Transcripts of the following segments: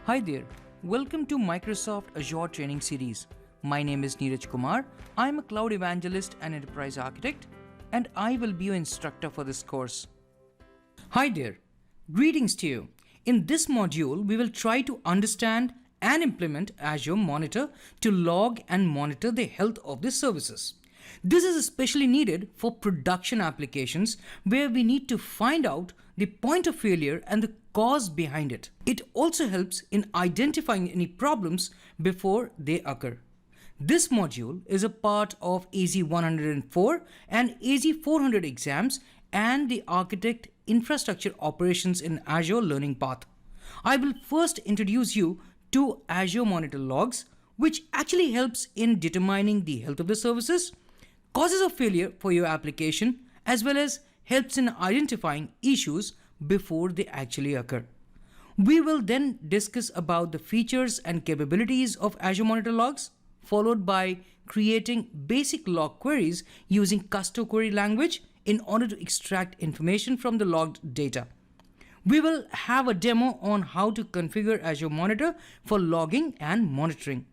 Hi there, welcome to Microsoft Azure Training Series. My name is Neeraj Kumar. I am a cloud evangelist and enterprise architect, and I will be your instructor for this course. Hi there, greetings to you. In this module, we will try to understand and implement Azure Monitor to log and monitor the health of the services. This is especially needed for production applications where we need to find out the point of failure and the cause behind it. It also helps in identifying any problems before they occur. This module is a part of AZ-104 and AZ-400 exams and the Architect Infrastructure Operations in Azure Learning Path. I will first introduce you to Azure Monitor Logs, which actually helps in determining the health of the services, causes of failure for your application, as well as helps in identifying issues before they actually occur. We will then discuss about the features and capabilities of Azure Monitor Logs, followed by creating basic log queries using custom query language in order to extract information from the logged data. We will have a demo on how to configure Azure Monitor for logging and monitoring.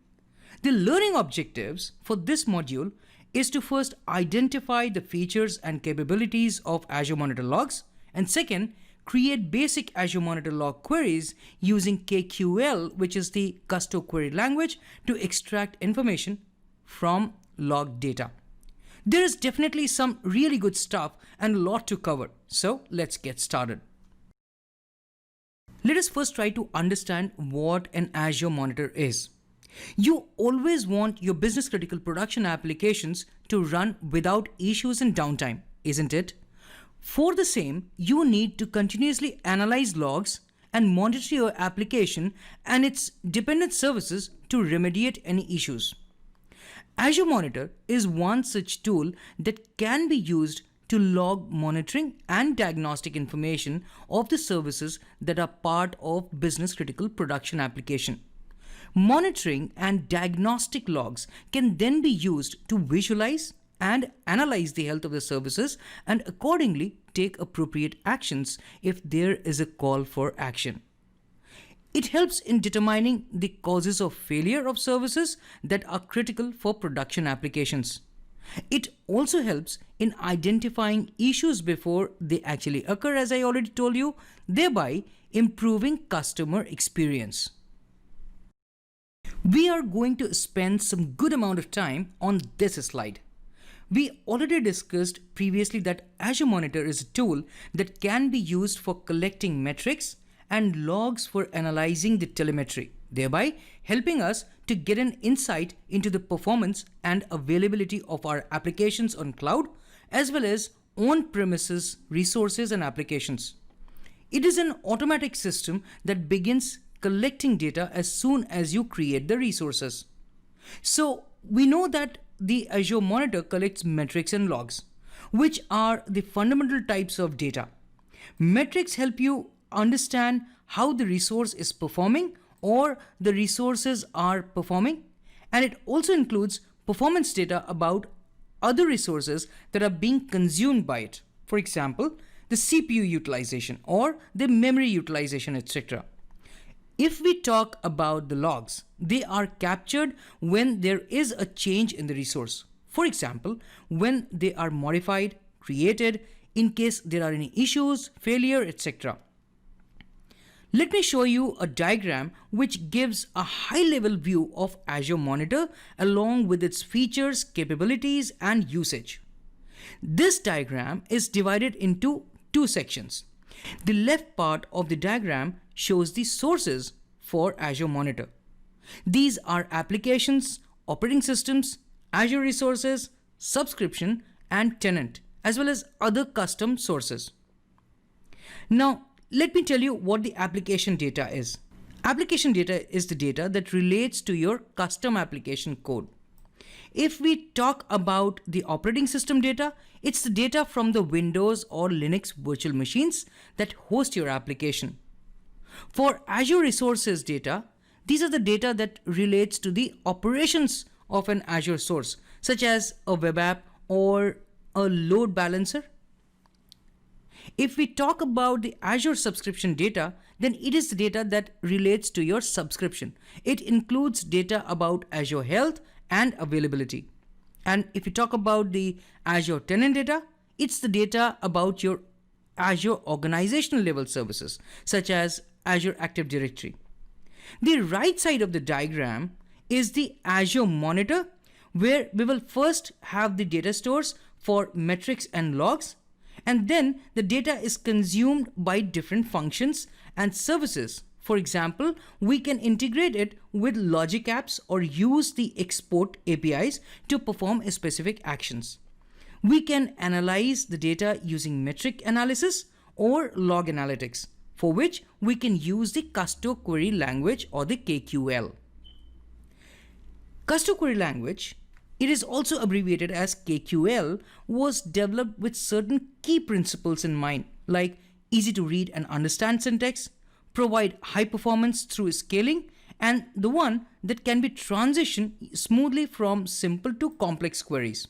The learning objectives for this module is to first identify the features and capabilities of Azure Monitor Logs, and second, create basic Azure Monitor Log queries using KQL, which is the custom query language, to extract information from log data. There is definitely some really good stuff and a lot to cover, so let's get started. Let us first try to understand what an Azure Monitor is. You always want your business critical production applications to run without issues and downtime, isn't it? For the same, you need to continuously analyze logs and monitor your application and its dependent services to remediate any issues. Azure Monitor is one such tool that can be used to log monitoring and diagnostic information of the services that are part of business critical production application. Monitoring and diagnostic logs can then be used to visualize and analyze the health of the services and accordingly take appropriate actions if there is a call for action. It helps in determining the causes of failure of services that are critical for production applications. It also helps in identifying issues before they actually occur, as I already told you, thereby improving customer experience. We are going to spend some good amount of time on this slide. We already discussed previously that Azure Monitor is a tool that can be used for collecting metrics and logs for analyzing the telemetry, thereby helping us to get an insight into the performance and availability of our applications on cloud as well as on-premises resources and applications. It is an automatic system that begins collecting data as soon as you create the resources. So we know that the Azure Monitor collects metrics and logs, which are the fundamental types of data. Metrics help you understand how the resource is performing or the resources are performing, and it also includes performance data about other resources that are being consumed by it. For example, the CPU utilization or the memory utilization, etc. If we talk about the logs, they are captured when there is a change in the resource. For example, when they are modified, created, in case there are any issues, failure, etc. Let me show you a diagram which gives a high-level view of Azure Monitor along with its features, capabilities, and usage. This diagram is divided into two sections. The left part of the diagram shows the sources for Azure Monitor. These are applications, operating systems, Azure resources, subscription, and tenant, as well as other custom sources. Now, let me tell you what the application data is. Application data is the data that relates to your custom application code. If we talk about the operating system data, it's the data from the Windows or Linux virtual machines that host your application. For Azure resources data, these are the data that relates to the operations of an Azure source, such as a web app or a load balancer. If we talk about the Azure subscription data, then it is the data that relates to your subscription. It includes data about Azure Health and availability. And if you talk about the Azure tenant data, it's the data about your Azure organizational level services, such as Azure Active Directory. The right side of the diagram is the Azure Monitor, where we will first have the data stores for metrics and logs, and then the data is consumed by different functions and services. For example, we can integrate it with logic apps or use the export APIs to perform specific actions. We can analyze the data using metric analysis or log analytics, for which we can use the Custom Query Language or the KQL. Custom Query Language, it is also abbreviated as KQL, was developed with certain key principles in mind, like easy to read and understand syntax, provide high performance through scaling, and the one that can be transitioned smoothly from simple to complex queries.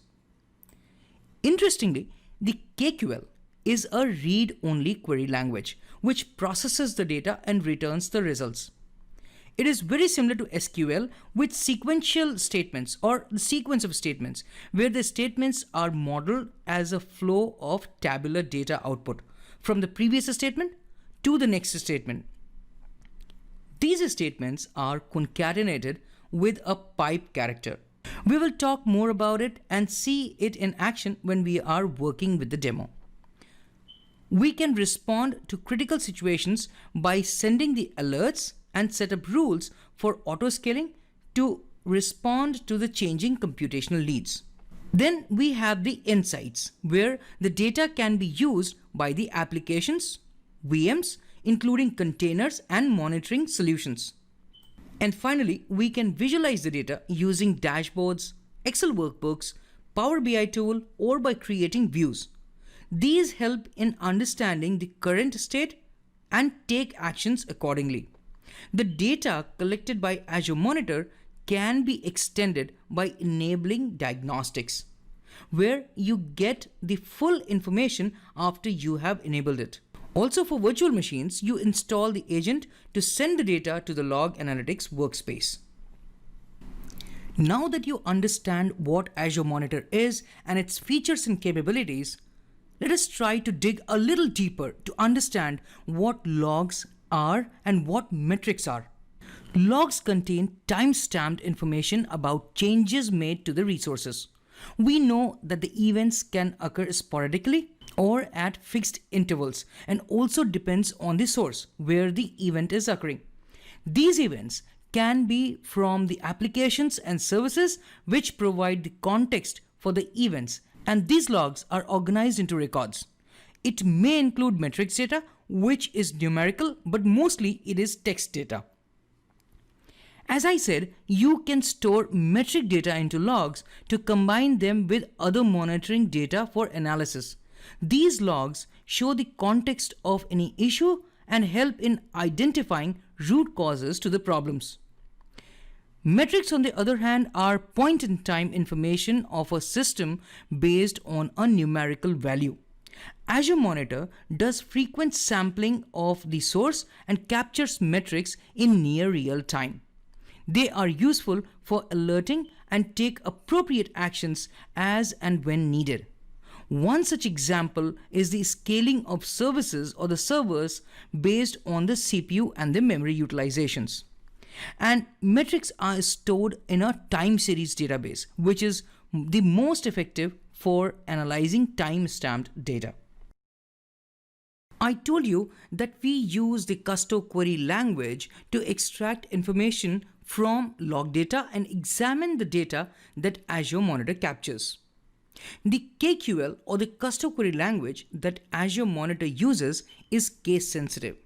Interestingly, the KQL is a read-only query language which processes the data and returns the results. It is very similar to SQL with sequential statements or the sequence of statements where the statements are modeled as a flow of tabular data output from the previous statement to the next statement. These statements are concatenated with a pipe character. We will talk more about it and see it in action when we are working with the demo. We can respond to critical situations by sending the alerts and set up rules for auto-scaling to respond to the changing computational needs. Then we have the insights, where the data can be used by the applications, VMs, including containers and monitoring solutions. And finally, we can visualize the data using dashboards, Excel workbooks, Power BI tool, or by creating views. These help in understanding the current state and take actions accordingly. The data collected by Azure Monitor can be extended by enabling diagnostics, where you get the full information after you have enabled it. Also, for virtual machines, you install the agent to send the data to the Log Analytics workspace. Now that you understand what Azure Monitor is and its features and capabilities, let us try to dig a little deeper to understand what logs are and what metrics are. Logs contain time-stamped information about changes made to the resources. We know that the events can occur sporadically or at fixed intervals and also depends on the source where the event is occurring. These events can be from the applications and services which provide the context for the events, and these logs are organized into records. It may include metrics data, which is numerical, but mostly it is text data. As I said, you can store metric data into logs to combine them with other monitoring data for analysis. These logs show the context of any issue and help in identifying root causes to the problems. Metrics, on the other hand, are point-in-time information of a system based on a numerical value. Azure Monitor does frequent sampling of the source and captures metrics in near real time. They are useful for alerting and take appropriate actions as and when needed. One such example is the scaling of services or the servers based on the CPU and the memory utilizations. And metrics are stored in a time series database, which is the most effective for analyzing time-stamped data. I told you that we use the Custom Query Language to extract information from log data and examine the data that Azure Monitor captures. The KQL or the Custom Query Language that Azure Monitor uses is case sensitive.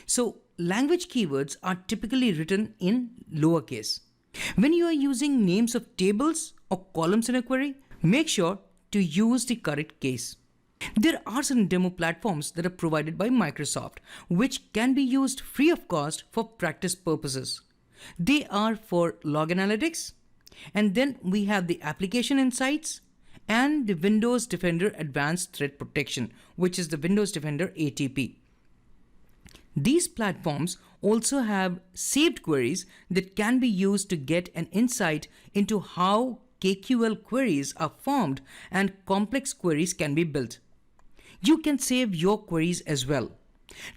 So language keywords are typically written in lowercase. When you are using names of tables or columns in a query, make sure to use the correct case. There are some demo platforms that are provided by Microsoft, which can be used free of cost for practice purposes. They are for log analytics, and then we have the application insights and the Windows Defender Advanced Threat Protection, which is the Windows Defender ATP. These platforms also have saved queries that can be used to get an insight into how KQL queries are formed and complex queries can be built. You can save your queries as well.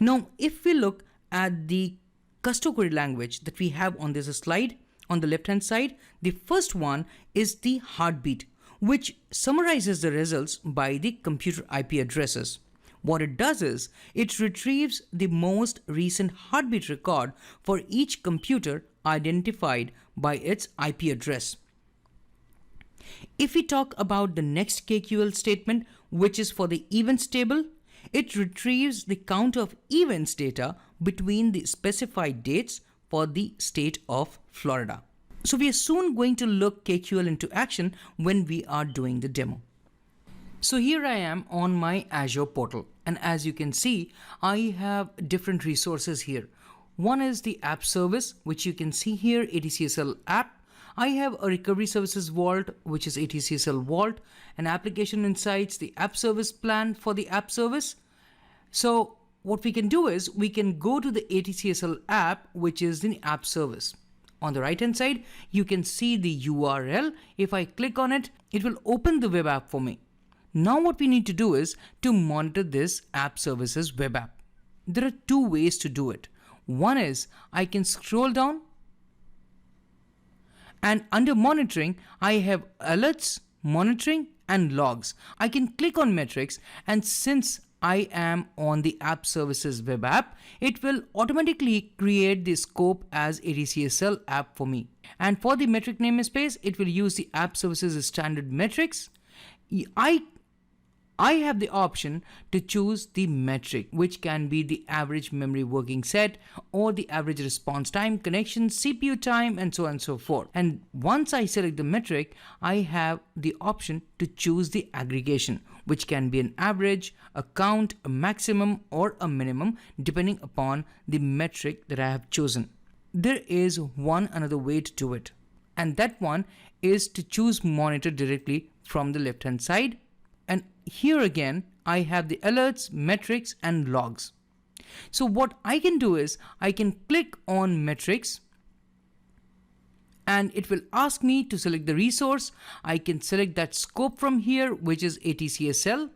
Now, if we look at the custom query language that we have on this slide, on the left hand side, the first one is the heartbeat, which summarizes the results by the computer IP addresses. What it does is, it retrieves the most recent heartbeat record for each computer identified by its IP address. If we talk about the next KQL statement, which is for the events table, it retrieves the count of events data between the specified dates for the state of Florida. So we are soon going to look KQL into action when we are doing the demo. So here I am on my Azure portal, and as you can see, I have different resources here. One is the app service, which you can see here, ATCSL app. I have a recovery services vault, which is ATCSL vault, an application insights, the app service plan for the app service. So what we can do is we can go to the ATCSL app, which is the app service. On the right hand side, you can see the URL. If I click on it, it will open the web app for me. Now what we need to do is to monitor this app services web app. There are two ways to do it. One is I can scroll down, and under monitoring, I have alerts, monitoring and logs. I can click on metrics, and since I am on the app services web app, it will automatically create the scope as ATCSL app for me. And for the metric namespace, it will use the app services standard metrics. I have the option to choose the metric, which can be the average memory working set or the average response time, connection, CPU time, and so on and so forth. And once I select the metric, I have the option to choose the aggregation, which can be an average, a count, a maximum, or a minimum, depending upon the metric that I have chosen. There is one another way to do it, and that one is to choose monitor directly from the left hand side. And here again, I have the alerts, metrics and logs. So what I can do is I can click on metrics, and it will ask me to select the resource. I can select that scope from here, which is ATCSL.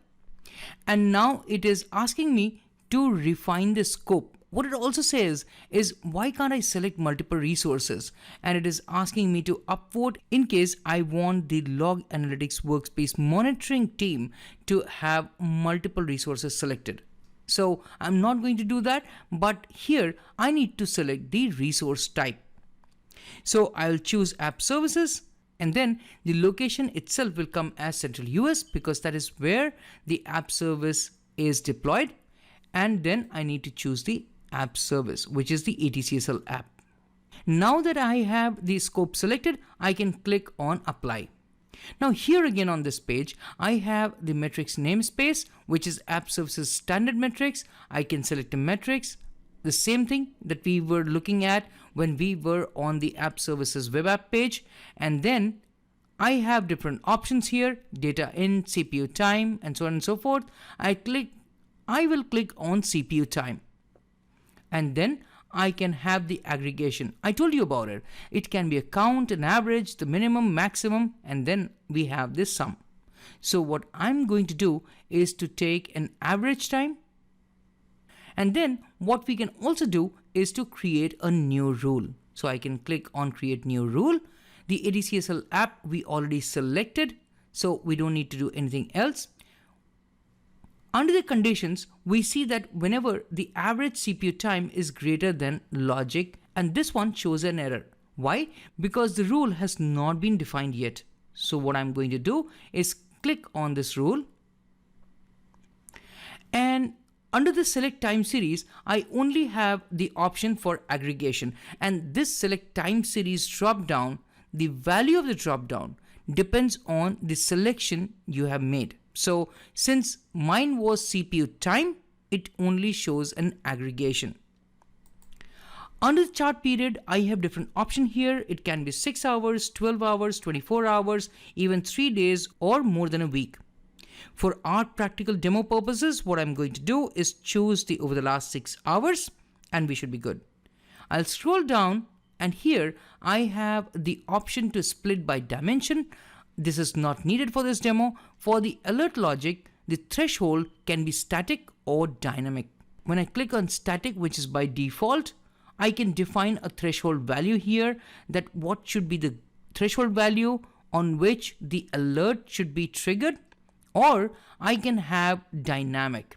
And now it is asking me to refine the scope. What it also says is, why can't I select multiple resources? And it is asking me to upvote in case I want the log analytics workspace monitoring team to have multiple resources selected. So I'm not going to do that, but here I need to select the resource type. So I'll choose app services, and then the location itself will come as Central US because that is where the app service is deployed. And then I need to choose the app service, which is the ATCSL app. Now that I have the scope selected, I can click on apply. Now here again on this page, I have the metrics namespace, which is app services standard metrics. I can select the metrics, the same thing that we were looking at when we were on the app services web app page. And then I have different options here, data in, CPU time, and so on and so forth. I will click on CPU time. And then I can have the aggregation. I told you about it. It can be a count, an average, the minimum, maximum, and then we have this sum. So what I'm going to do is to take an average time. And then what we can also do is to create a new rule. So I can click on create new rule. The ATCSL app we already selected, so we don't need to do anything else. Under the conditions, we see that whenever the average CPU time is greater than logic, and this one shows an error. Why? Because the rule has not been defined yet. So what I'm going to do is click on this rule, and under the select time series, I only have the option for aggregation, and this select time series drop down, the value of the drop down depends on the selection you have made. So since mine was CPU time, it only shows an aggregation. Under the chart period, I have different option here. It can be 6 hours, 12 hours, 24 hours, even 3 days or more than a week. For our practical demo purposes, what I'm going to do is choose the over the last 6 hours. and we should be good. I'll scroll down, and here I have the option to split by dimension. This is not needed for this demo. For the alert logic, the threshold can be static or dynamic. When I click on static, which is by default, I can define a threshold value here, that what should be the threshold value on which the alert should be triggered, or I can have dynamic.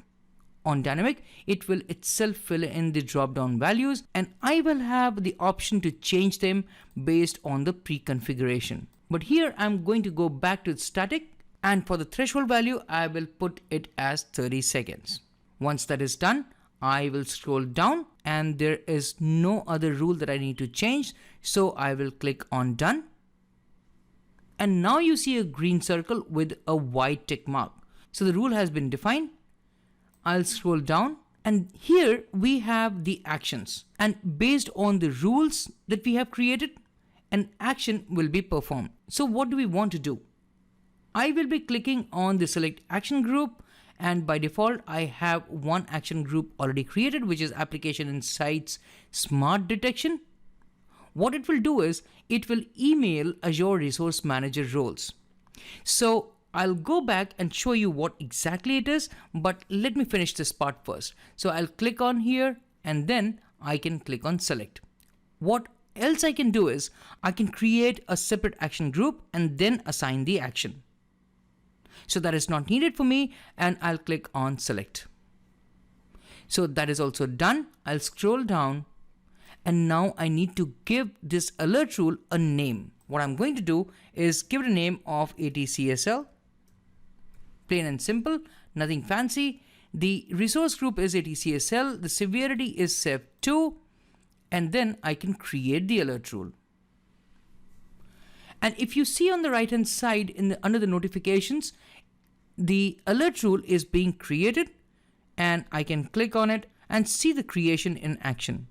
On dynamic, it will itself fill in the drop down values, and I will have the option to change them based on the pre-configuration. But here I'm going to go back to static, and for the threshold value, I will put it as 30 seconds. Once that is done, I will scroll down, and there is no other rule that I need to change. So I will click on done. And now you see a green circle with a white tick mark. So the rule has been defined. I'll scroll down, and here we have the actions, and based on the rules that we have created, an action will be performed. So what do we want to do? I will be clicking on the select action group, and by default I have one action group already created, which is Application Insights Smart Detection. What it will do is it will email Azure Resource Manager roles. So I'll go back and show you what exactly it is, but let me finish this part first. So I'll click on here, and then I can click on select. What else I can do is I can create a separate action group and then assign the action. So that is not needed for me, and I'll click on select. So that is also done. I'll scroll down, and now I need to give this alert rule a name. What I'm going to do is give it a name of ATCSL. Plain and simple, nothing fancy. The resource group is ATCSL, the severity is SEV2, and then I can create the alert rule. And if you see on the right hand side under the notifications, the alert rule is being created, and I can click on it and see the creation in action.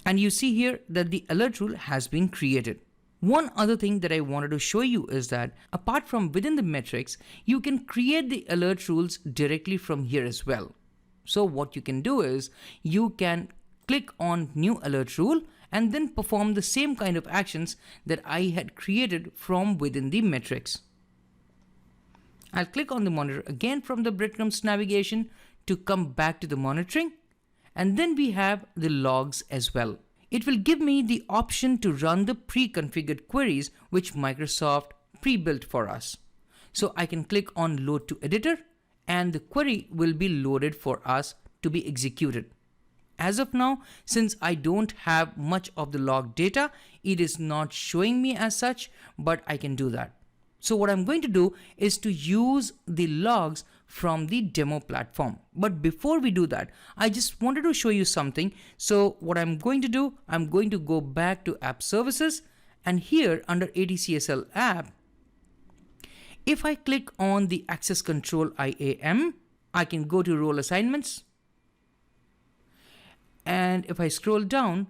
And you see here that the alert rule has been created. One other thing that I wanted to show you is that apart from within the metrics, you can create the alert rules directly from here as well. So what you can do is you can click on new alert rule and then perform the same kind of actions that I had created from within the metrics. I'll click on the monitor again from the breadcrumbs navigation to come back to the monitoring, and then we have the logs as well. It will give me the option to run the pre-configured queries which Microsoft pre-built for us. So I can click on load to editor, and the query will be loaded for us to be executed. As of now, since I don't have much of the log data, it is not showing me as such, but I can do that. So what I'm going to do is to use the logs from the demo platform. But before we do that, I just wanted to show you something. So what I'm going to do, I'm going to go back to app services, and here under ATCSL app, if I click on the access control IAM, I can go to role assignments. And if I scroll down,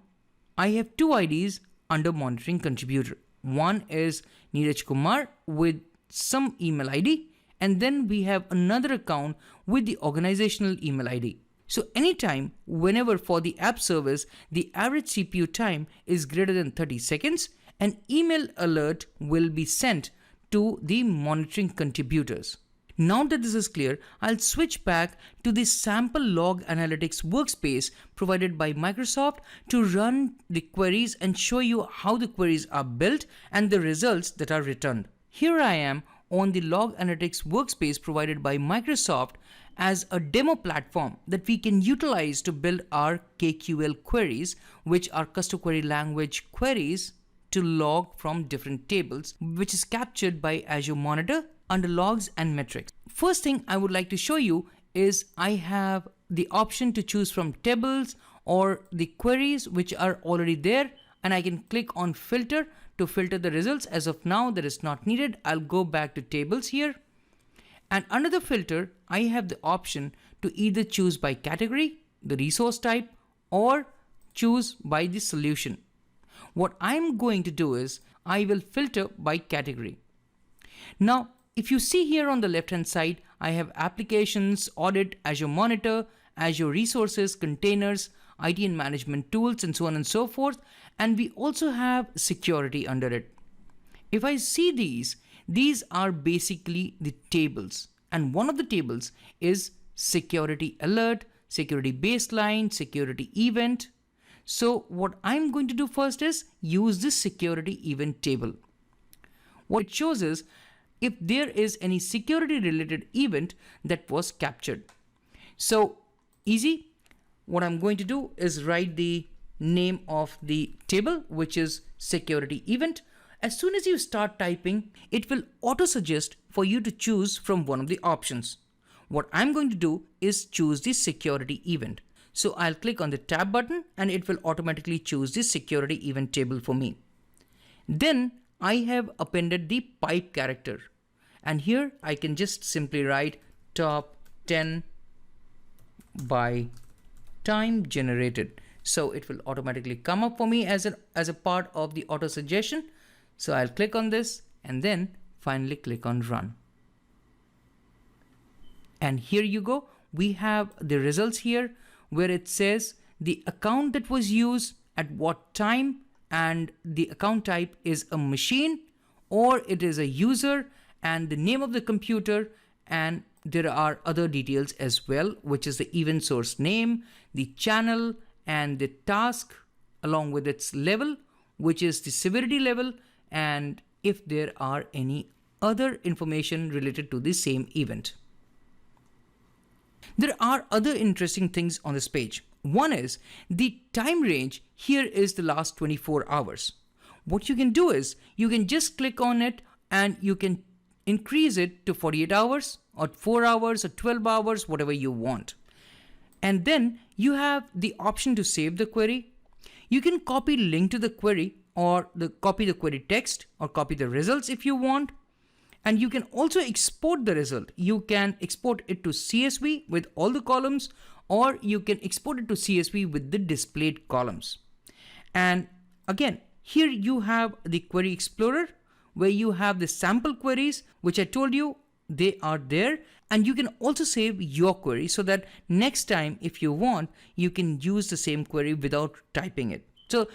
I have two IDs under monitoring contributor. One is Neeraj Kumar with some email ID, and then we have another account with the organizational email ID. So anytime, whenever for the app service, the average CPU time is greater than 30 seconds, an email alert will be sent to the monitoring contributors. Now that this is clear, I'll switch back to the sample log analytics workspace provided by Microsoft to run the queries and show you how the queries are built and the results that are returned. Here I am on the log analytics workspace provided by Microsoft as a demo platform that we can utilize to build our KQL queries, which are custom query language queries to log from different tables, which is captured by Azure Monitor under logs and metrics. First thing I would like to show you is I have the option to choose from tables or the queries which are already there, and I can click on filter to filter the results. As of now, that is not needed. I'll go back to tables here, and under the filter, I have the option to either choose by category, the resource type, or choose by the solution. What I'm going to do is I will filter by category. Now, if you see here on the left hand side, I have applications, audit, Azure Monitor, Azure resources, containers, IT and management tools, and so on and so forth. And we also have security under it. If I see these are basically the tables. And one of the tables is security alert, security baseline, security event. So what I'm going to do first is use this security event table. What it shows is if there is any security related event that was captured. So easy. What I'm going to do is write the name of the table, which is security event. As soon as you start typing, it will auto suggest for you to choose from one of the options. What I'm going to do is choose the security event. So I'll click on the tab button and it will automatically choose the security event table for me. Then I have appended the pipe character. And here I can just simply write top 10 by time generated. So it will automatically come up for me as a part of the auto suggestion. So I'll click on this and then finally click on run. And here you go. We have the results here where it says the account that was used at what time, and the account type is a machine or it is a user, and the name of the computer, and there are other details as well, which is the event source name, the channel, and the task along with its level, which is the severity level, and if there are any other information related to the same event. There are other interesting things on this page. One is the time range. Here is the last 24 hours. What you can do is you can just click on it and you can increase it to 48 hours or 4 hours or 12 hours, whatever you want. And then you have the option to save the query. You can copy link to the query or copy the query text or copy the results if you want. And you can also export the result. You can export it to CSV with all the columns, or you can export it to CSV with the displayed columns. And again, here you have the Query Explorer where you have the sample queries, which I told you they are there. And you can also save your query so that next time if you want, you can use the same query without typing it. So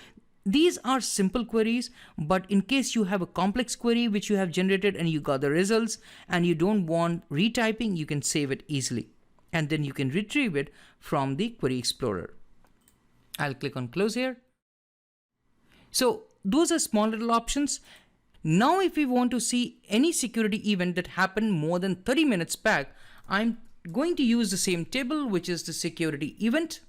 these are simple queries, but in case you have a complex query which you have generated and you got the results and you don't want retyping, you can save it easily. And then you can retrieve it from the Query Explorer. I'll click on close here. So those are small little options. Now if we want to see any security event that happened more than 30 minutes back, I'm going to use the same table, which is the security event.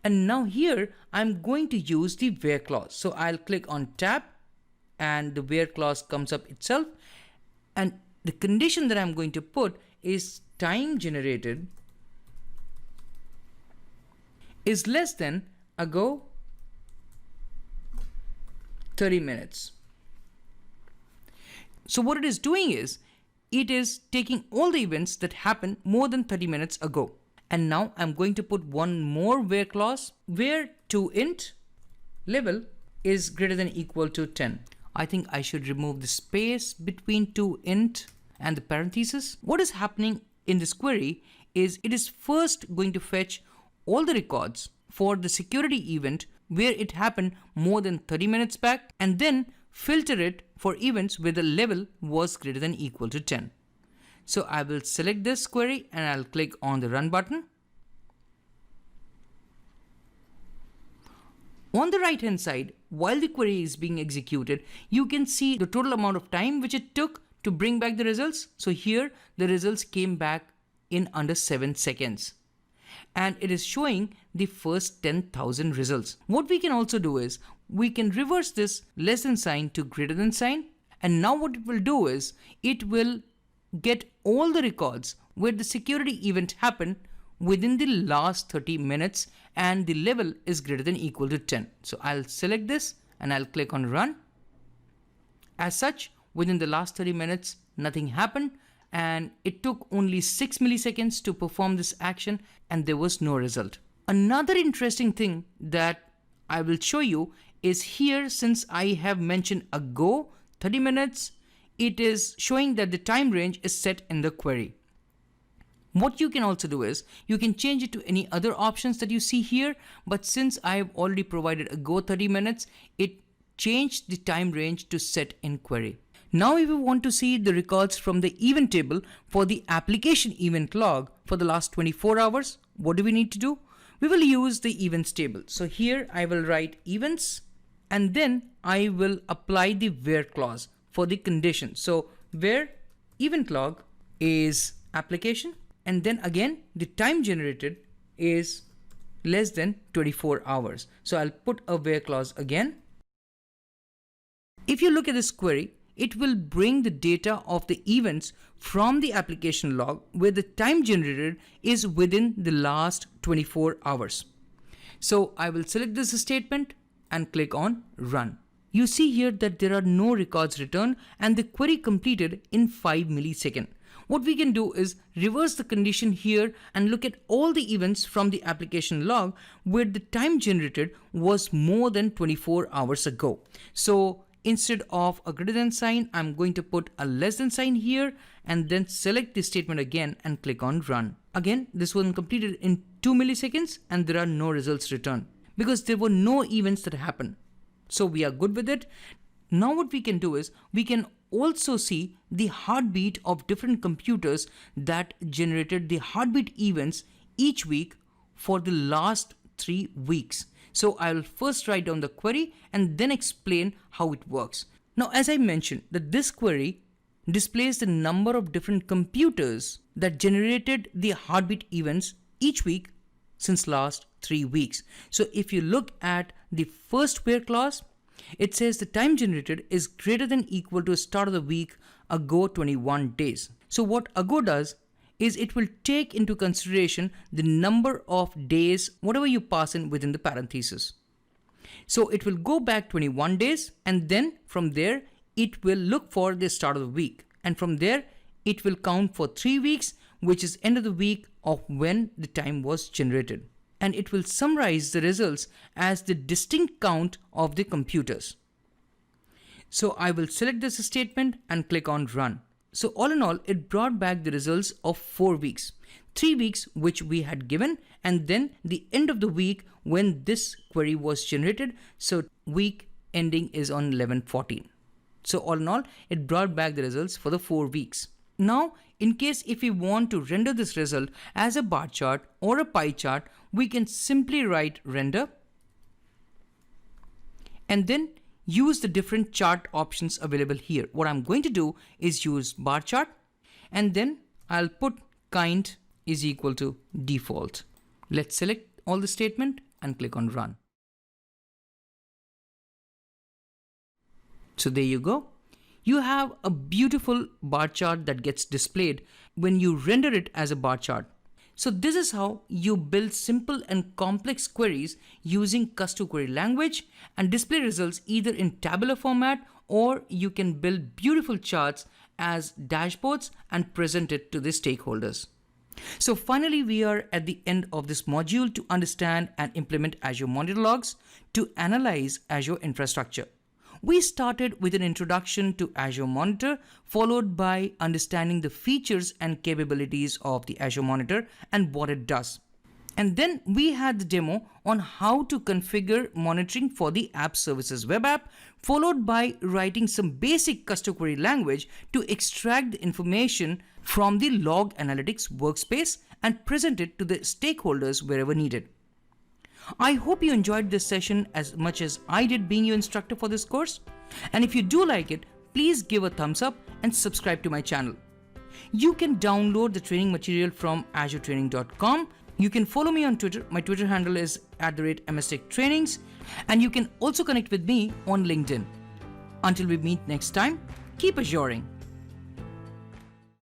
And now here I'm going to use the where clause. So I'll click on tab and the where clause comes up itself. And the condition that I'm going to put is time generated is less than ago 30 minutes. So what it is doing is it is taking all the events that happened more than 30 minutes ago. And now I'm going to put one more where clause where toInt level is greater than equal to 10. I think I should remove the space between toInt and the parentheses. What is happening in this query is it is first going to fetch all the records for the security event where it happened more than 30 minutes back, and then filter it for events where the level was greater than equal to 10. So I will select this query and I'll click on the run button. On the right hand side, while the query is being executed, you can see the total amount of time which it took to bring back the results. So here the results came back in under 7 seconds. And it is showing the first 10,000 results. What we can also do is we can reverse this less than sign to greater than sign. And now what it will do is it will get all the records where the security event happened within the last 30 minutes and the level is greater than equal to 10. So I'll select this and I'll click on run. As such, within the last 30 minutes, nothing happened. And it took only 6 milliseconds to perform this action and there was no result. Another interesting thing that I will show you is here, since I have mentioned ago 30 minutes, it is showing that the time range is set in the query. What you can also do is you can change it to any other options that you see here, but since I have already provided a go 30 minutes, it changed the time range to set in query. Now if we want to see the records from the event table for the application event log for the last 24 hours, what do we need to do? We will use the events table. So here I will write events and then I will apply the where clause for the condition. So where event log is application, and then again the time generated is less than 24 hours. So I'll put a where clause again. If you look at this query, it will bring the data of the events from the application log where the time generated is within the last 24 hours. So I will select this statement and click on run. You see here that there are no records returned and the query completed in 5 milliseconds. What we can do is reverse the condition here and look at all the events from the application log where the time generated was more than 24 hours ago. So instead of a greater than sign, I'm going to put a less than sign here and then select this statement again and click on run. Again, this was completed in 2 milliseconds and there are no results returned because there were no events that happened. So we are good with it. Now what we can do is we can also see the heartbeat of different computers that generated the heartbeat events each week for the last 3 weeks. So I will first write down the query and then explain how it works. Now, as I mentioned, that this query displays the number of different computers that generated the heartbeat events each week since last 3 weeks. So if you look at the first where clause, it says the time generated is greater than equal to start of the week ago 21 days. So what ago does is it will take into consideration the number of days, whatever you pass in within the parenthesis. So it will go back 21 days and then from there it will look for the start of the week. And from there it will count for 3 weeks, which is end of the week of when the time was generated. And it will summarize the results as the distinct count of the computers. So I will select this statement and click on run. So all in all, it brought back the results of 4 weeks, 3 weeks which we had given, and then the end of the week when this query was generated. So week ending is on 11/14. So all in all, it brought back the results for the 4 weeks. Now, in case if we want to render this result as a bar chart or a pie chart, we can simply write render and then use the different chart options available here. What I'm going to do is use bar chart and then I'll put kind is equal to default. Let's select all the statement and click on run. So there you go. You have a beautiful bar chart that gets displayed when you render it as a bar chart. So this is how you build simple and complex queries using custom query language and display results either in tabular format, or you can build beautiful charts as dashboards and present it to the stakeholders. So finally, we are at the end of this module to understand and implement Azure Monitor Logs to analyze Azure infrastructure. We started with an introduction to Azure Monitor, followed by understanding the features and capabilities of the Azure Monitor and what it does. And then we had the demo on how to configure monitoring for the App Services web app, followed by writing some basic custom query language to extract the information from the log analytics workspace and present it to the stakeholders wherever needed. I hope you enjoyed this session as much as I did being your instructor for this course. And if you do like it, please give a thumbs up and subscribe to my channel. You can download the training material from azuretraining.com. You can follow me on Twitter. My Twitter handle is @MSTechTrainings. And you can also connect with me on LinkedIn. Until we meet next time, keep azuring.